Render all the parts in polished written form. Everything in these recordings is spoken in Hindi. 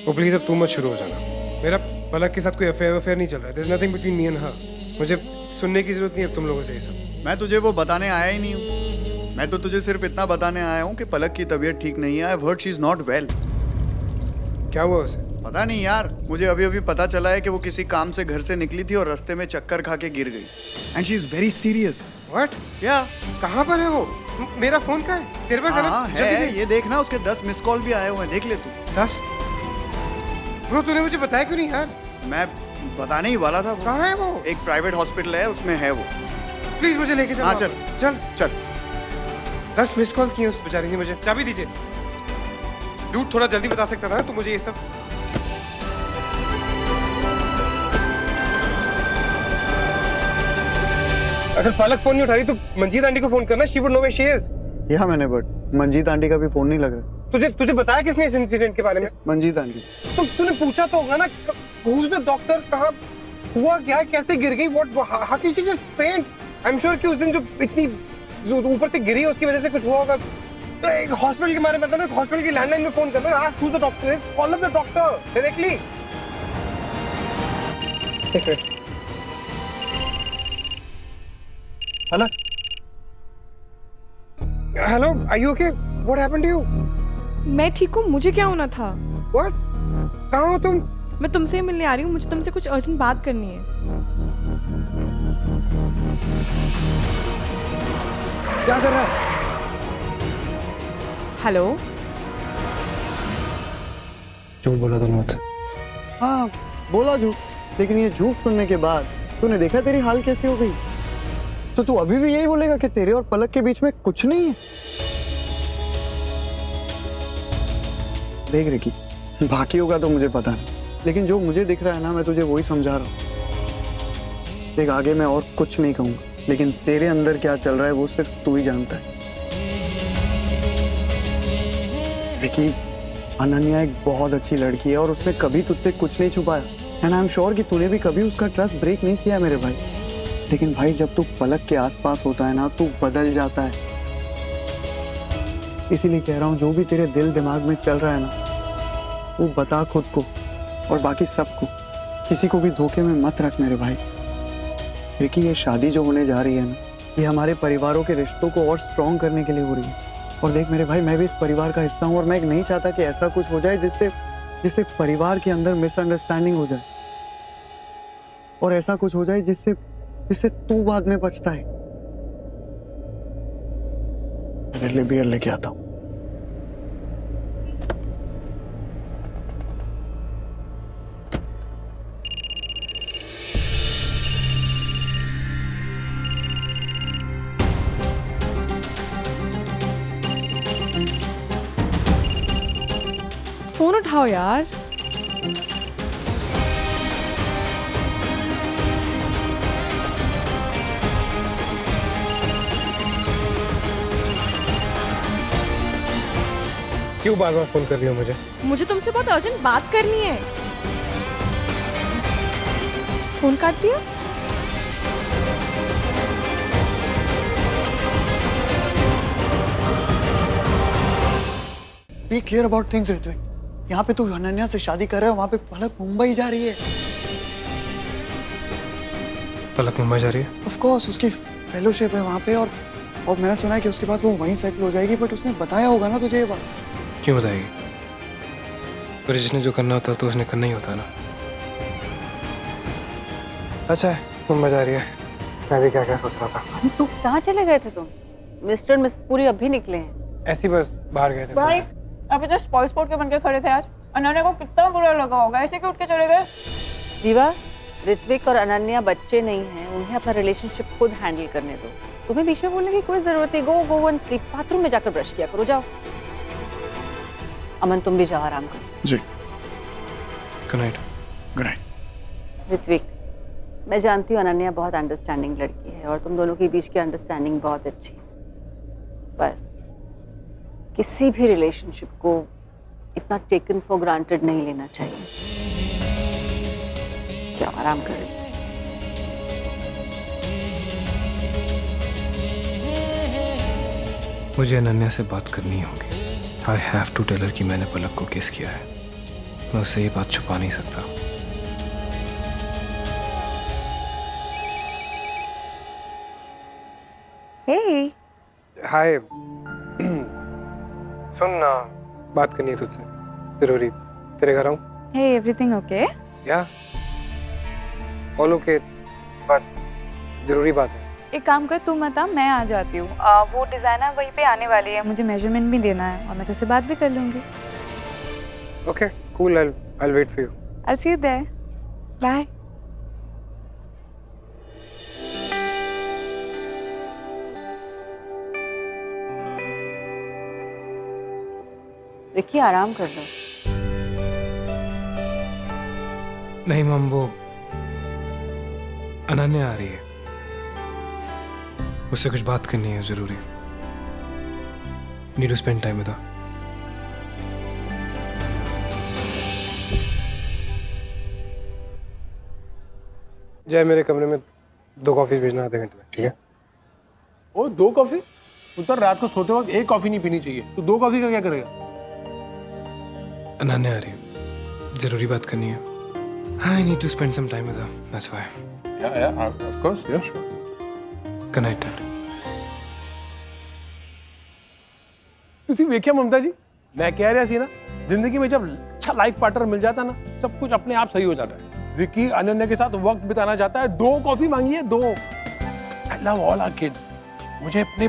वो प्लीज अब तुम मत शुरू हो जाना। मेरा पलक के साथ कोई अफेयर नहीं चल रहा है। There's nothing between me and her। मुझे सुनने की जरूरत नहीं है तुम लोगों से ये सब। मैं तुझे वो बताने आया ही नहीं हूँ। मैं तो तुझे सिर्फ इतना बताने आया हूँ कि पलक की तबीयत ठीक नहीं है। I've heard she's not well। क्या हुआ उसे? पता नहीं यार, मुझे अभी अभी पता चला है कि वो किसी काम से घर से निकली थी और रास्ते में चक्कर खा के गिर गई। And she is very serious. What? या कहाँ पर है वो? मेरा फोन कहाँ है? तेरे पास है ना? हाँ जल्दी है, दे। ये देखना उसके 10 मिस कॉल भी आए हुए हैं, देख ले तू। 10? ब्रो तूने मुझे बताया क्यों नहीं यार? मैं बताने ही वाला था। कहाँ है वो? एक प्राइवेट हॉस्पिटल है, उसमें है वो। प्लीज मुझे लेके चल। हाँ चल चल। चल। 10 मिस कॉल्स किए उस बेचारी ने मुझे। चाबी दीजिए। डूड थोड़ा जल्दी बता सकता था ना तो मुझे ये सब। अगर पलक फोन नहीं उठा रही तो मंजीत आंटी को फोन करना। She would know where she is. या मैंने बट मंजीत आंटी का भी फोन नहीं लग रहा। तुझे बताया किसने इस इंसिडेंट के बारे में? मंजीत आंटी। तो तूने पूछा तो होगा ना हु इज द डॉक्टर, कहां हुआ क्या, कैसे गिर गई, what how can she just paint. I am sure कि उस दिन जो इतनी जो ऊपर से गिरी उसकी वजह से कुछ हुआ होगा। तो एक हॉस्पिटल के बारे में बताना, हॉस्पिटल की लैंडलाइन में फोन करना, ask who the doctor is, call up the doctor directly. एक मिनट। Hello hello, are you okay? What happened to you? मैं ठीक हूँ, मुझे क्या होना था? व्हाट? कहाँ हो तुम? मैं तुमसे ही मिलने आ रही हूँ, मुझे तुमसे कुछ अर्जेंट बात करनी है। क्या कर रहा है? हेलो। झूठ बोला तूने मुझसे। हाँ बोला झूठ, लेकिन ये झूठ सुनने के बाद तूने देखा तेरी हाल कैसी हो गई। तो तू अभी भी यही बोलेगा कि तेरे और पलक के बीच में कुछ नहीं है? देख रिकी, बाकी होगा तो मुझे पता नहीं, लेकिन जो मुझे दिख रहा है ना, मैं तुझे वही समझा रहा हूँ। देख आगे मैं और कुछ नहीं कहूँगा, लेकिन तेरे अंदर क्या चल रहा है वो सिर्फ तू ही जानता है। रिकी, अनन्या एक बहुत अच्छी लड़की है और उसने कभी तुझसे कुछ नहीं छुपाया। एंड आई एम श्योर कि तूने भी कभी उसका ट्रस्ट ब्रेक नहीं किया मेरे भाई। लेकिन भाई जब तू पलक के आसपास होता है ना, तू बदल जाता है। इसीलिए कह रहा हूँ, जो भी तेरे दिल दिमाग में चल रहा है ना, वो बता खुद को और बाकी सबको। किसी को भी धोखे में मत रख मेरे भाई। क्योंकि ये शादी जो होने जा रही है ना, ये हमारे परिवारों के रिश्तों को और स्ट्रॉन्ग करने के लिए हो रही है। और देख मेरे भाई, मैं भी इस परिवार का हिस्सा हूँ और मैं नहीं चाहता कि ऐसा कुछ हो जाए जिससे परिवार के अंदर मिसअंडरस्टैंडिंग हो जाए, और ऐसा कुछ हो जाए जिससे तू बाद में पछता है। मेरे लिए बियर लेके आता हूँ। फोन उठाओ यार। क्यों बार बार फोन कर रही हो मुझे? मुझे तुमसे बहुत अर्जेंट बात करनी है। फोन काट दिया? Be clear about things, Ritwik. यहाँ पे तू अनन्या से शादी कर रहा है, वहाँ पे पलक मुंबई जा रही है। पलक मुंबई जा रही है? Of course, उसकी फेलोशिप है वहाँ पे, और मैंने सुना है कि उसके बाद वो वहीं सेटल हो जाएगी। बट उसने बताया होगा ना तुझे ये बात? क्यों बताएगी? पर जिसने जो करना होता है तो उसने करना ही होता है ना। अच्छा है, मुंबई जा रही है। मैं भी क्या क्या सोच रहा था। अरे तू कहाँ चले गए थे तुम? मिस्टर और मिसेस पूरी अभी निकले हैं। ऐसी बस बाहर गए थे। भाई अभी तो स्पॉइल स्पोर्ट के बन के खड़े थे आज। अनन्या को कितना बुरा लगा होगा, ऐसे क्यों उठ के चले गए? दीवा, ऋत्विक और अनन्या बच्चे नहीं हैं, उन्हें अपना रिलेशनशिप खुद हैंडल करने दो। तुम्हें बीच में बोलने की कोई जरूरत नहीं। Go and sleep. बाथरूम में जाकर ब्रश किया करो, जाओ। अमन तुम भी जाओ, आराम करो। जी, good night. Good night. Ritwik, मैं जानती हूँ अनन्या बहुत अंडरस्टैंडिंग लड़की है और तुम दोनों के बीच की अंडरस्टैंडिंग बहुत अच्छी है, पर किसी भी रिलेशनशिप को इतना टेकन फॉर ग्रांटेड नहीं लेना चाहिए। जाओ आराम करो। मुझे अनन्या से बात करनी होगी। I have to tell her कि मैंने पलक को किस किया है। मैं उससे ये बात छुपा नहीं सकता। Hey, हाय। सुन ना, बात करनी है तुझसे जरूरी। तेरे घर आऊं? hey, everything okay? या ऑल ओके, बट जरूरी बात है। एक काम कर, तू मत आ, मैं आ जाती हूँ। वो डिजाइनर वहीं पे आने वाली है, मुझे मेजरमेंट भी देना है और मैं तुझसे बात भी कर लूँगी। Okay cool, I'll wait for you. I'll see you there. Bye. Ricky आराम कर लो। नहीं मम, वो अनन्या आ रही है, उससे कुछ बात करनी है जरूरी। Need to spend time with her. Jai, मेरे कमरे में 2 कॉफीज भेजना आधे घंटे में, ठीक है? ओ 2 कॉफी? उतर रात को सोते वक्त 1 कॉफी नहीं पीनी चाहिए। तू 2 कॉफी का क्या करेगा? अनन्या आ रही है, जरूरी बात करनी है। I need to spend some time with her, that's why. Yeah, of course, yeah, sure. Good night dad. ਤੁਸੀਂ ਵੇਖਿਆ ਮਮਤਾ जी, मैं कह रहा सी ना, जिंदगी में जब अच्छा लाइफ पार्टनर मिल जाता ना, सब कुछ अपने आप सही हो जाता है। विक्की अनन्या के साथ वक्त बिताना चाहता है, 2 कॉफी मांगी है, 2। I love all our kid. मुझे अपने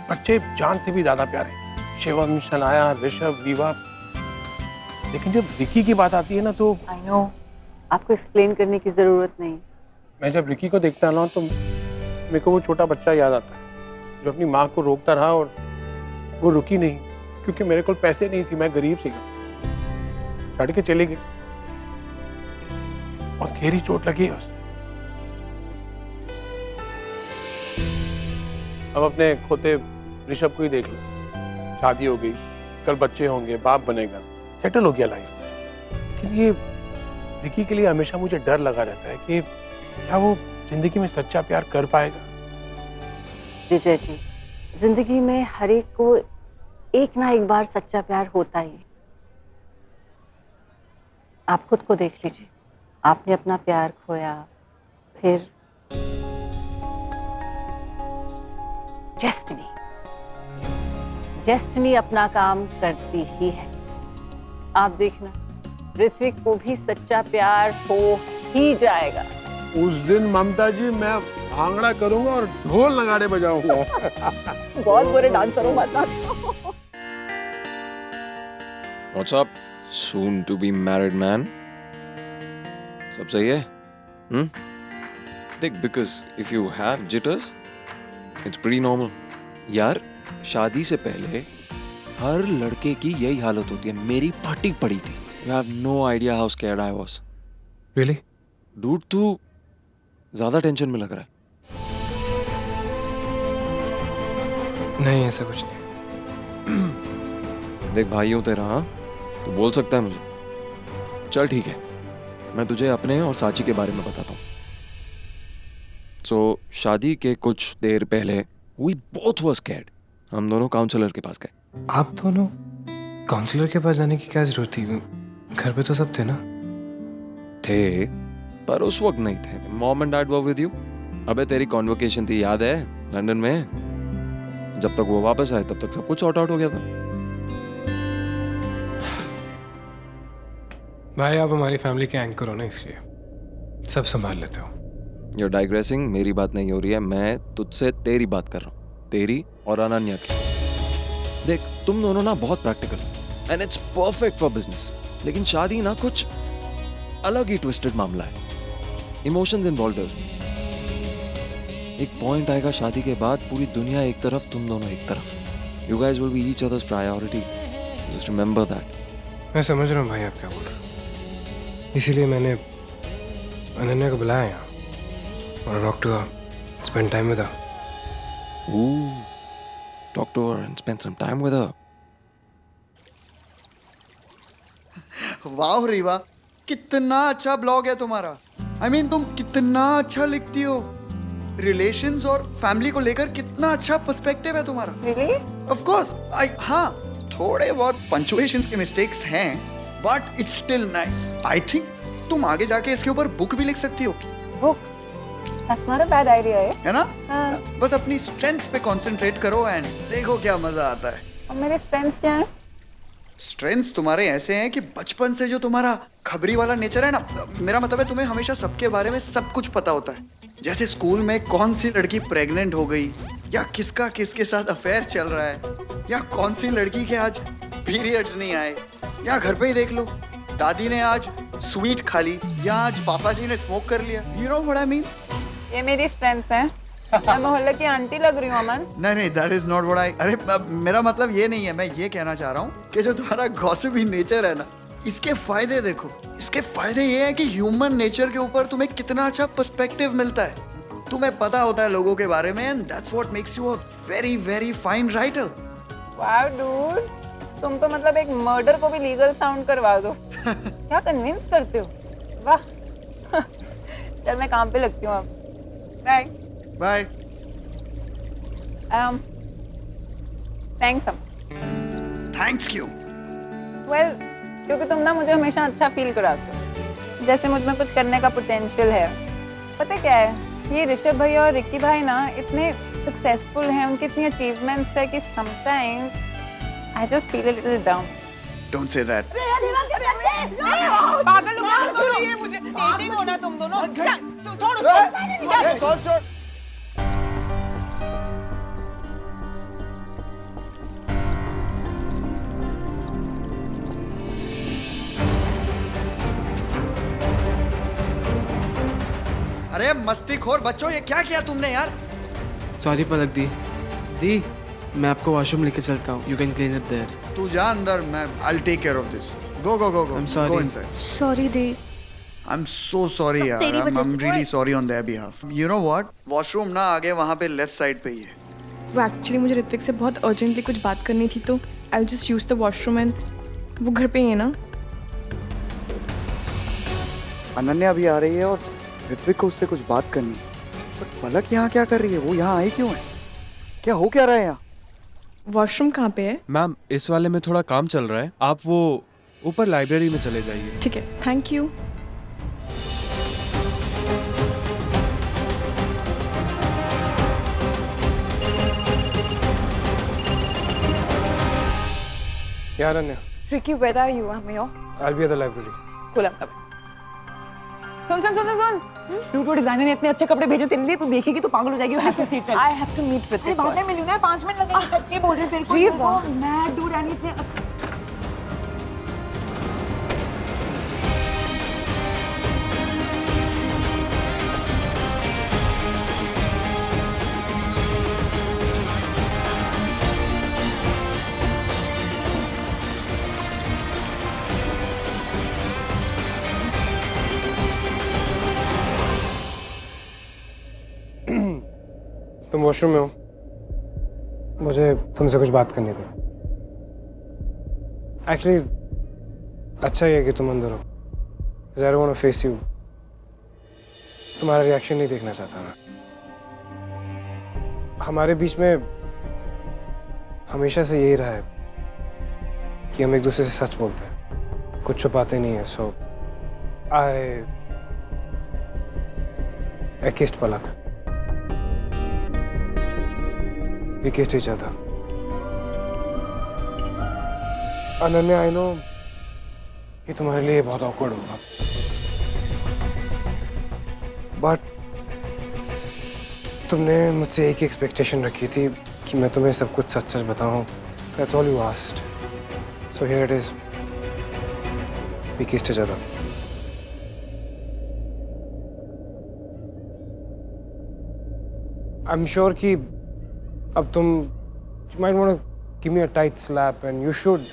बच्चे जान से भी ज्यादा प्यारे। शिवम, शनाया, ऋषभ, वीवा। लेकिन जब विक्की की बात आती है ना, तो आई नो, आपको एक्सप्लेन करने की जरूरत नहीं। मैं जब रिकी को देखता ना, तो मेरे को वो छोटा बच्चा याद आता है जो अपनी माँ को रोकता रहा और वो रुकी नहीं, क्योंकि मेरे को पैसे नहीं थी, मैं गरीब सी। छड़ के चले गए और गहरी चोट लगी है उसे। अब अपने खोते ऋषभ को ही देख लो, शादी हो गई, कल बच्चे होंगे, बाप बनेगा, सेटल हो गया लाइफ में। लेकिन ये रिकी के लिए हमेशा मुझे डर लगा रहता है कि क्या वो जिंदगी में सच्चा प्यार कर पाएगा। विजय जी, जिंदगी में हर एक को एक ना एक बार सच्चा प्यार होता ही है। आप खुद को देख लीजिए, आपने अपना प्यार खोया, फिर डेस्टिनी अपना काम करती ही है। आप देखना, ऋत्विक को भी सच्चा प्यार हो ही जाएगा। उस दिन ममता जी मैं भांगड़ा करूंगा और ढोल नगाड़े बजाऊंगा। बहुत बुरे डांसर हो मत नाचो। What's up, soon to be married man? सब सही है? देख, because if you have jitters, it's pretty normal. यार, शादी से पहले हर लड़के की यही हालत होती है। मेरी फटी पड़ी थी। You have no idea how scared I was. Really? Dude, तू ज्यादा टेंशन में लग रहा है। नहीं, ऐसा कुछ नहीं। देख भाई हूं तेरा, हाँ? तू बोल सकता है मुझे। चल ठीक है, मैं तुझे अपने और साची के बारे में बताता हूँ। So, शादी के कुछ देर पहले we both were scared. हम दोनों काउंसलर के पास गए। आप दोनों काउंसलर के पास जाने की क्या जरूरत थी? घर पे तो सब थे ना? थे, पर उस वक्त नहीं थे। Mom and dad were with you. अबे तेरी कॉन्वोकेशन थी, याद है, लंदन में? जब तक वो वापस आए तब तक सब कुछ सॉर्ट आउट हो गया था। भाई, आप हमारी फैमिली के एंकर हो ना, इसलिए सब संभाल लेते हो। You're digressing, मेरी बात नहीं हो रही है, मैं तुझसे तेरी बात कर रहा हूँ, तेरी और अनन्या की। देख, तुम दोनों ना बहुत practical and it's perfect for business, लेकिन शादी ना कुछ अलग ही ट्विस्टेड मामला है। इमोशंस इन्वॉल्व है उसमें। एक पॉइंट आएगा शादी के बाद, पूरी दुनिया एक तरफ, तुम दोनों एक तरफ। You guys will be each others priority, just remember that. मैं समझ रहा हूँ भाई आप क्या बोल रहे हो, इसीलिए मैंने अनन्या को बुलाया यहाँ और talk to her, spend time with her. Talk to her and spend some time with her. वाह रीवा, कितना अच्छा ब्लॉग है तुम्हारा। I mean, तुम कितना अच्छा लिखती हो। रिलेशंस और फैमिली को लेकर कितना अच्छा पर्सपेक्टिव है तुम्हारा। Really? Of course, हाँ, थोड़े बहुत पंचुएशंस के मिस्टेक्स हैं, but it's still nice. I think तुम आगे जाके इसके ऊपर बुक भी लिख सकती हो, book, that's not a bad idea है ना? हाँ। बस अपनी स्ट्रेंथ पे कंसंट्रेट करो एंड देखो क्या मजा आता है। और मेरे स्ट्रेंथ्स क्या हैं? स्ट्रेंथ्स तुम्हारे ऐसे हैं कि बचपन से जो तुम्हारा खबरी वाला नेचर है ना, मेरा मतलब है तुम्हें हमेशा सबके बारे में सब कुछ पता होता है। जैसे स्कूल में कौन सी लड़की प्रेग्नेंट हो गई, या किसका किसके साथ अफेयर चल रहा है, या कौन सी लड़की के आज पीरियड्स नहीं आए, या घर पे ही देख लो दादी ने आज स्वीट खा ली, या आज पापा जी ने स्मोक कर लिया। You know what I mean? ये मेरी स्ट्रेंथ्स हैं। मैं मोहल्ले की आंटी लग रही हूँ अमन। नहीं, that is not what I, अरे मेरा मतलब ये नहीं है। मैं ये कहना चाह रहा हूँ कि जो तुम्हारा गॉसिपी नेचर है ना, इसके फायदे देखो। इसके फायदे ये हैं कि ह्यूमन नेचर के ऊपर तुम्हें कितना अच्छा पर्सपेक्टिव मिलता है, तुम्हें पता होता है लोगों के बारे में, and that's what makes you a very very fine writer. Wow dude, तुम तो मतलब एक मर्डर को भी लीगल साउंड करवा दो। क्या कन्विंस करते हो, वाह। चल मैं काम पे लगती हूँ अब। Bye bye. Thanks um. Thanks क्यों? वेल, क्योंकि तुम ना मुझे हमेशा अच्छा फील कराते हो, जैसे मुझ में कुछ करने का पोटेंशियल है। पता क्या है, ये ऋषभ भैया और रिक्की भाई ना इतने सक्सेसफुल हैं, उनकी इतनी अचीवमेंट्स है कि sometimes I just feel a little down. Don't say that. पागल हो गए तुम दोनों, मुझे डेटिंग होना तुम दोनों। छोड़ उसको। अरे मस्तीखोर बच्चों, ये क्या किया तुमने यार? सॉरी पलक दी। दी, मैं आपको वॉशरूम लेके चलता हूँ। You can clean it there. तू जा अंदर, मैं I will take care of this. Go go go go. I'm sorry. Go inside. Sorry दी। I'm so sorry यार। I'm really sorry on their behalf. You know what? Washroom ना आगे वहाँ पे लेफ्ट साइड पे ही है। वो एक्चुअली मुझे ऋत्विक से बहुत अर्जेंटली कुछ बात करनी थी, तो I just use the washroom and वो घर पे ही है ना। अनन्या भी आ रही है और ऋत्विक को उससे कुछ बात करनी है। पर पलक यहाँ क्या कर रही है? वो यहाँ आई क्यों है? क्या हो क्या रहा है यहाँ? वॉशरूम कहाँ पे है? मैम, इस वाले में थोड़ा काम चल रहा है, आप वो ऊपर लाइब्रेरी में चले जाइए। ठीक है, थैंक यू। यार अन्य, Ricky, where are you? I'm here. I'll be at the library. Cool, I'm coming. Soon soon soon soon, studio designer ने इतने अच्छे कपड़े भेजे तेरे लिए, तू देखेगी तो पागल हो जाएगी। Have to see it. I have to meet with अरे you बाद में first. मिलूंगा, 5 मिनट लगेंगे। सच्ची बोल रही हूँ तेरे को। Riva. मैं डूड एंड इतने तुम वॉशरूम में हो, मुझे तुमसे कुछ बात करनी थी। एक्चुअली अच्छा ही है कि तुम अंदर हो। I don't want to face you. तुम्हारा रिएक्शन नहीं देखना चाहता मैं। हमारे बीच में हमेशा से यही रहा है कि हम एक दूसरे से सच बोलते हैं, कुछ छुपाते नहीं है। सो I kissed Palak. We kissed each other. Ananya, I know कि तुम्हारे लिए बहुत awkward होगा, but तुमने मुझसे एक ही एक्सपेक्टेशन रखी थी कि मैं तुम्हें सब कुछ सच सच बताऊं। That's all you asked. So here it is. We kissed each other. I'm sure कि अब तुम you might want to give me a tight slap and you should,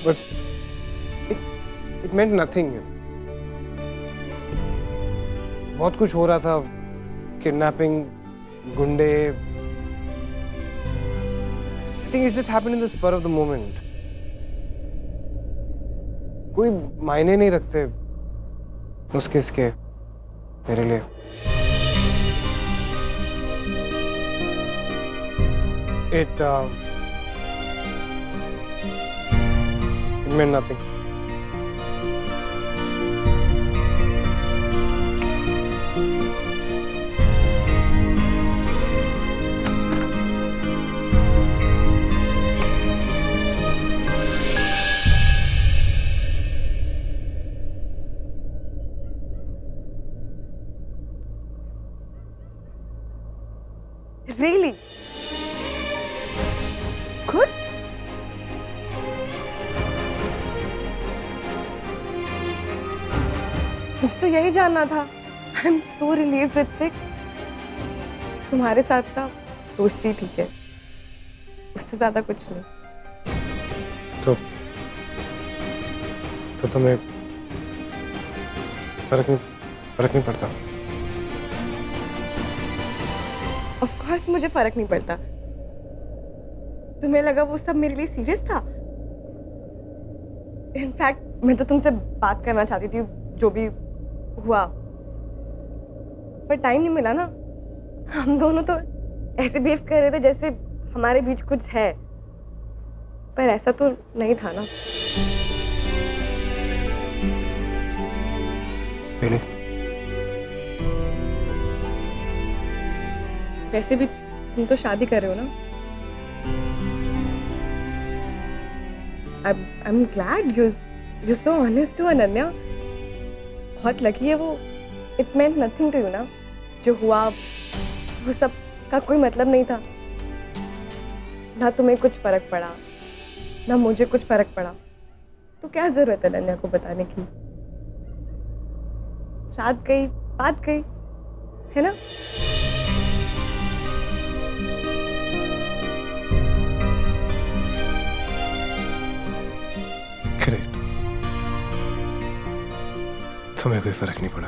but it meant nothing. बहुत कुछ हो रहा था, kidnapping, गुंडे. I think it's just happened in the spur of the moment. कोई मायने नहीं रखते उस किस के मेरे लिए. meant nothing. Really? Good? मुझे तो यही जानना था। I am so relieved Ritvik. तुम्हारे साथ ना दोस्ती ठीक है, उससे ज्यादा कुछ नहीं। तो तुम्हें फर्क नहीं पड़ता? ऑफ कोर्स मुझे फर्क नहीं पड़ता। तुम्हें लगा वो सब मेरे लिए सीरियस था? इनफैक्ट मैं तो तुमसे बात करना चाहती थी, जो भी हुआ, पर टाइम नहीं मिला ना। हम दोनों तो ऐसे बिहेव कर रहे थे जैसे हमारे बीच कुछ है, पर ऐसा तो नहीं था ना। Really? वैसे भी तुम तो शादी कर रहे हो ना। I'm glad you're so honest to Ananya. बहुत लकी है वो। It meant nothing to you ना। जो हुआ वो सब का कोई मतलब नहीं था। ना तुम्हें कुछ फर्क पड़ा, ना मुझे कुछ फर्क पड़ा, तो क्या जरूरत है अनन्या को बताने की? रात गई, बात गई, है ना? Correct. तुम्हें कोई फर्क नहीं पड़ा।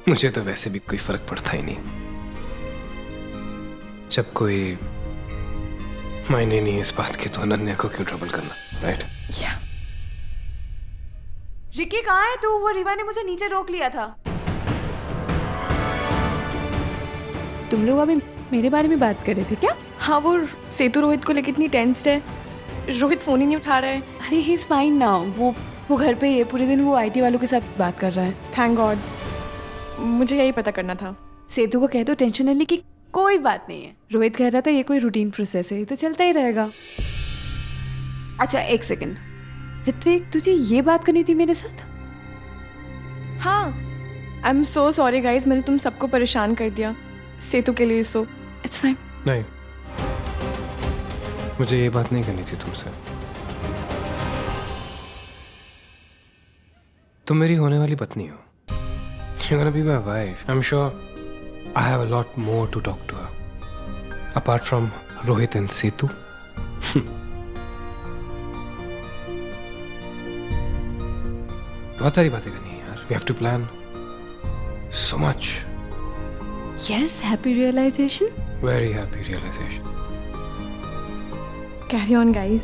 मुझे तो वैसे भी कोई फर्क पड़ता ही नहीं। जब कोई मायने नहीं है इस बात के, तो अनन्या को क्यों ट्रबल करना, राइट? रिकी कहाँ है तू? वो रिवा ने मुझे नीचे रोक लिया था। तुम लोग अभी मेरे बारे में बात कर रहे थे क्या? हाँ, वो सेतु रोहित को लेकर इतनी टेंस्ड है। रोहित फोन ही नहीं उठा रहा है। अरे ही इज फाइन नाउ। वो घर पे ही है, पूरे दिन वो आईटी वालों के साथ बात कर रहा है। Thank God. मुझे यही पता करना था। सेतु को कह दो टेंशन लेने की कोई बात नहीं है। रोहित कह रहा था ये कोई रूटीन प्रोसेस है, ये तो चलता ही रहेगा। अच्छा एक सेकंड, ऋत्विक तुझे ये बात करनी थी मेरे साथ? हाँ, आई एम सो सॉरी गाइज, मैंने तुम सबको परेशान कर दिया सेतु के लिए। So it's fine. नहीं, मुझे ये बात नहीं करनी थी तुमसे। तुम मेरी होने वाली पत्नी हो। You're gonna be my wife. I'm sure I have a lot more to talk to her. Apart from Rohit and Setu. बहुत सारी बातें करनी है यार। We have to plan so much. Yes, happy realization. Very happy realization. Carry on guys.